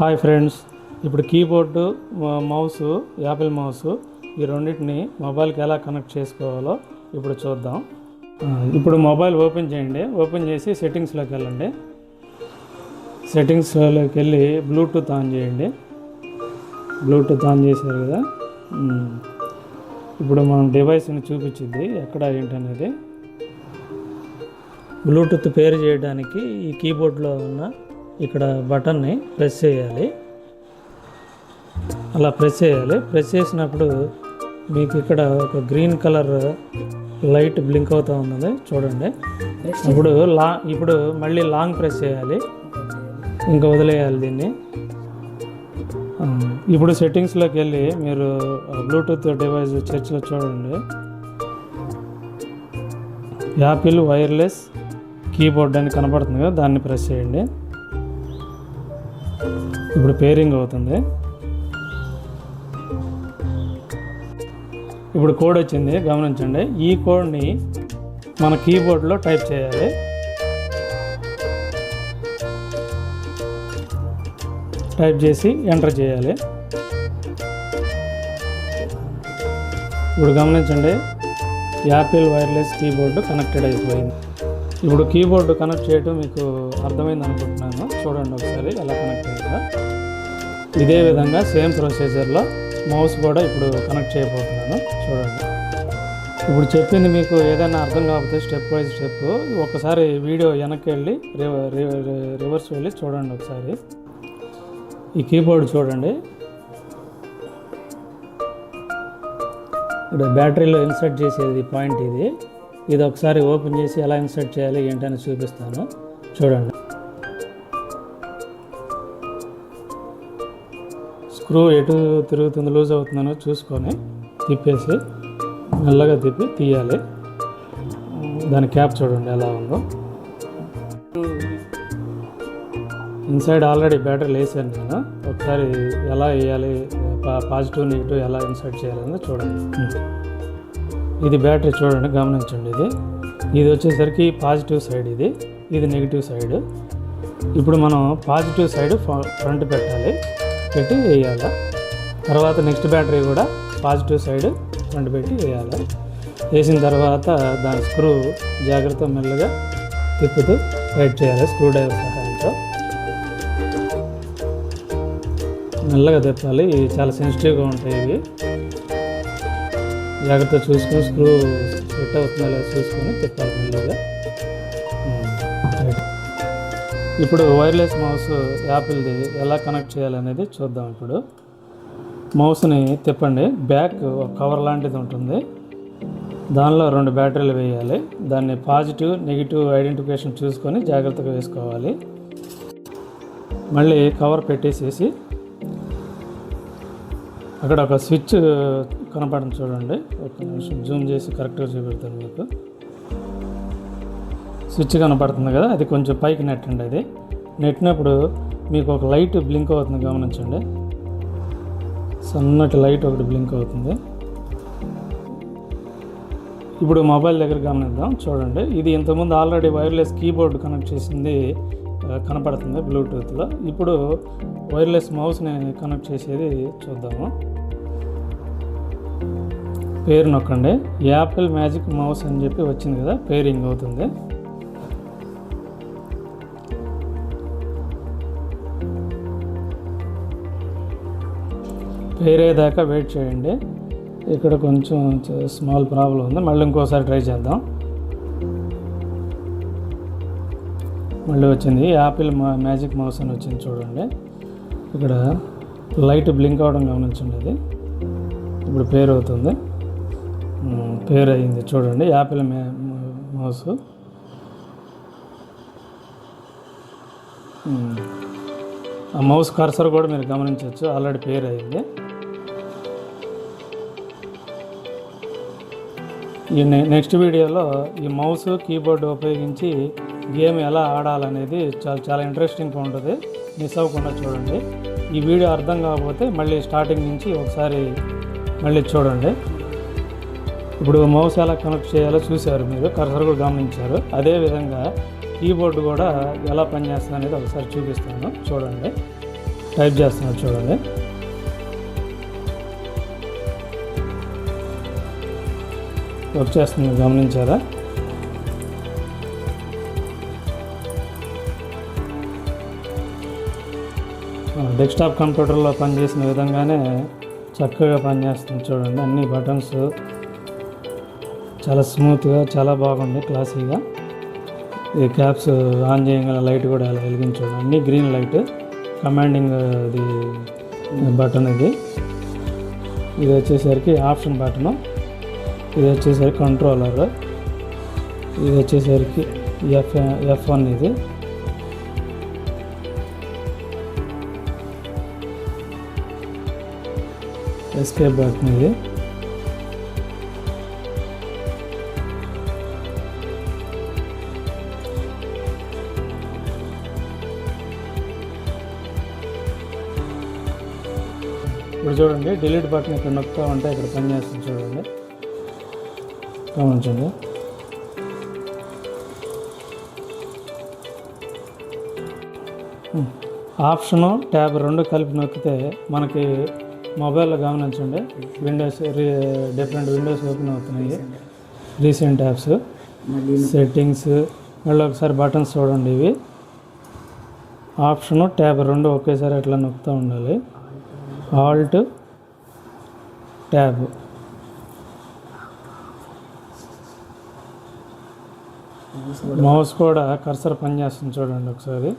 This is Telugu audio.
హాయ్ ఫ్రెండ్స్, ఇప్పుడు కీబోర్డు మౌస్ యాపిల్ మౌస్ ఈ రెండింటిని మొబైల్కి ఎలా కనెక్ట్ చేసుకోవాలో ఇప్పుడు చూద్దాం. ఇప్పుడు మొబైల్ ఓపెన్ చేయండి. ఓపెన్ చేసి సెట్టింగ్స్లోకి వెళ్ళండి. సెట్టింగ్స్లోకి వెళ్ళి బ్లూటూత్ ఆన్ చేయండి. బ్లూటూత్ ఆన్ చేశారు కదా. ఇప్పుడు మనం డివైస్ని చూపించింది ఎక్కడ ఏంటనేది. బ్లూటూత్ పేరు చేయడానికి ఈ కీబోర్డ్లో ఉన్న ఇక్కడ బటన్ని ప్రెస్ చేయాలి. అలా ప్రెస్ చేయాలి. ప్రెస్ చేసినప్పుడు మీకు ఇక్కడ ఒక గ్రీన్ కలర్ లైట్ బ్లింక్ అవుతూ ఉన్నది చూడండి. ఇప్పుడు మళ్ళీ లాంగ్ ప్రెస్ చేయాలి, ఇంకా వదిలేయాలి దీన్ని. ఇప్పుడు సెట్టింగ్స్లోకి వెళ్ళి మీరు బ్లూటూత్ డివైస్ చర్చ్లో చూడండి, యాపిల్ వైర్లెస్ కీబోర్డ్ అని కనపడుతుంది కదా, దాన్ని ప్రెస్ చేయండి. ఇప్పుడు పేరింగ్ అవుతుంది. ఇప్పుడు కోడ్ వచ్చింది, గమనించండి. ఈ కోడ్ని మన కీబోర్డ్లో టైప్ చేయాలి. టైప్ చేసి ఎంటర్ చేయాలి. ఇప్పుడు గమనించండి, యాపిల్ వైర్లెస్ కీబోర్డు కనెక్టెడ్ అయిపోయింది. ఇప్పుడు కీబోర్డు కనెక్ట్ చేయడం మీకు అర్థమైంది అనుకుంటున్నాను. చూడండి ఒకసారి ఎలా కనెక్ట్ అయ్యిందో. ఇదే విధంగా సేమ్ ప్రొసీజర్లో మౌస్ కూడా ఇప్పుడు కనెక్ట్ చేయబోతున్నాను. చూడండి. ఇప్పుడు చెప్పింది మీకు ఏదైనా అర్థం కాకపోతే స్టెప్ వైజ్ స్టెప్ ఒకసారి వీడియో వెనక్కి వెళ్ళి రివర్స్ వెళ్ళి చూడండి ఒకసారి. ఈ కీబోర్డ్ చూడండి, ఇక్కడ బ్యాటరీలో ఇన్సర్ట్ చేసేది పాయింట్ ఇది ఒకసారి ఓపెన్ చేసి ఎలా ఇన్సర్ట్ చేయాలి ఏంటని చూపిస్తాను. చూడండి. స్క్రూ ఎటు తిరుగుతుంది, లూజ్ అవుతుందో చూసుకొని తిప్పేసి మెల్లగా తిప్పి తీయాలి. దాని క్యాప్ చూడండి ఎలా ఉందో. ఇన్సైడ్ ఆల్రెడీ బ్యాటరీలు వేసాను నేను. ఒకసారి ఎలా వేయాలి, పాజిటివ్ నెగిటివ్ ఎలా ఇన్సర్ట్ చేయాలని చూడండి. ఇది బ్యాటరీ చూడండి, గమనించండి. ఇది వచ్చేసరికి పాజిటివ్ సైడ్, ఇది నెగిటివ్ సైడ్. ఇప్పుడు మనం పాజిటివ్ సైడ్ ఫ్రంట్ పెట్టాలి, పెట్టి వేయాలి. తర్వాత నెక్స్ట్ బ్యాటరీ కూడా పాజిటివ్ సైడ్ ఫ్రంట్ పెట్టి వేయాలి. వేసిన తర్వాత దాని స్క్రూ జాగ్రత్త మెల్లగా తిప్పుతూ టైట్ చేయాలి. స్క్రూ డ్రైవర్ సహాయంతో మెల్లగా తిప్పాలి. ఇవి చాలా సెన్సిటివ్గా ఉంటాయి. ఇవి జాగ్రత్త చూసుకొని స్క్రూ సెట్ అవుతుందా లేదా చూసుకొని తిప్పాలి మెల్లగా. ఇప్పుడు వైర్లెస్ మౌస్ యాపిల్ది ఎలా కనెక్ట్ చేయాలనేది చూద్దాం. ఇప్పుడు మౌస్ని తిప్పండి. బ్యాక్ ఒక కవర్ లాంటిది ఉంటుంది, దానిలో 2 బ్యాటరీలు వేయాలి. దాన్ని పాజిటివ్ నెగిటివ్ ఐడెంటిఫికేషన్ చూసుకొని జాగ్రత్తగా వేసుకోవాలి. మళ్ళీ కవర్ పెట్టేసేసి అక్కడ ఒక స్విచ్ కనపడుతుంది చూడండి. ఒక నిమిషం జూమ్ చేసి కరెక్ట్గా చూపెడతాను మీకు. స్విచ్ కనపడుతుంది కదా, అది కొంచెం పైకి నెట్టండి. అది నెట్టినప్పుడు మీకు ఒక లైట్ బ్లింక్ అవుతుంది, గమనించండి. సన్నటి లైట్ ఒకటి బ్లింక్ అవుతుంది. ఇప్పుడు మొబైల్ దగ్గర గమనిద్దాం. చూడండి, ఇది ఇంతకుముందు ఆల్రెడీ వైర్లెస్ కీబోర్డ్ కనెక్ట్ చేసింది కనపడుతుంది బ్లూటూత్లో. ఇప్పుడు వైర్లెస్ మౌస్ని కనెక్ట్ చేసేది చూద్దాము. పేరు నొక్కండి. యాపిల్ మ్యాజిక్ మౌస్ అని చెప్పి వచ్చింది కదా, పేరింగ్ అవుతుంది. పేరేదాకా వెయిట్ చేయండి. ఇక్కడ కొంచెం స్మాల్ ప్రాబ్లం ఉంది, మళ్ళీ ఇంకోసారి ట్రై చేద్దాం. మళ్ళీ వచ్చింది యాపిల్ మ్యాజిక్ మౌస్ అని వచ్చింది చూడండి. ఇక్కడ లైట్ బ్లింక్ అవడం గమనించండి. అది ఇప్పుడు పేరు అవుతుంది, పేరు అయింది చూడండి. Apple mouse. ఆ మౌస్ కర్సర్ కూడా మీరు గమనించవచ్చు, ఆల్రెడీ పేరు అయింది. ఈ నెక్స్ట్ వీడియోలో ఈ మౌస్ కీబోర్డ్ ఉపయోగించి గేమ్ ఎలా ఆడాలనేది చాలా ఇంట్రెస్టింగ్గా ఉంటుంది. మిస్ అవ్వకుండా చూడండి. ఈ వీడియో అర్థం కాకపోతే మళ్ళీ స్టార్టింగ్ నుంచి ఒకసారి మళ్ళీ చూడండి. ఇప్పుడు మౌస్ ఎలా కనెక్ట్ చేయాలో చూశారు మీరు, కర్సర్ కూడా గమనించారు. అదేవిధంగా కీబోర్డు కూడా ఎలా పనిచేస్తుంది అనేది ఒకసారి చూపిస్తాను చూడండి. టైప్ చేస్తున్నాడు చూడండి. వర్క్ చేస్తుంది, గమనించారా? డెస్క్టాప్ కంప్యూటర్లో పనిచేసిన విధంగానే చక్కగా పనిచేస్తుంది చూడండి. అన్ని బటన్స్ చాలా స్మూత్గా, చాలా బాగుంది, క్లాసీగా. ఈ క్యాప్స్ ఆన్ చేయగల లైట్ కూడా అలా వెలిగించండి. అన్నీ గ్రీన్ లైట్, కమాండింగ్ ఇది బటన్. ఇది వచ్చేసరికి ఆప్షన్ బటను, ఇది వచ్చేసరికి కంట్రోలర్, ఇది వచ్చేసరికి F1 ఇది. ఎస్కేప్ బటన్ ఇది. ఇప్పుడు చూడండి, డిలీట్ బటన్ ఇక్కడ నొక్కుతూ ఉంటే ఇక్కడ పనిచేస్తుంది చూడండి, గమనించండి. ఆప్షను ట్యాబ్ రెండు కలిపి నొక్కితే మనకి మొబైల్లో గమనించండి విండోస్, డిఫరెంట్ విండోస్ ఓపెన్ అవుతున్నాయి. రీసెంట్ యాప్స్, సెట్టింగ్స్, మళ్ళీ ఒకసారి బటన్స్ చూడండి. ఇవి ఆప్షను ట్యాబ్ రెండు ఒకేసారి అట్లా నొక్కుతూ ఉండాలి. ఆల్ట్ ట్యాబ్, మౌస్ కూడా కర్సర్ పనిచేస్తుంది చూడండి ఒకసారి.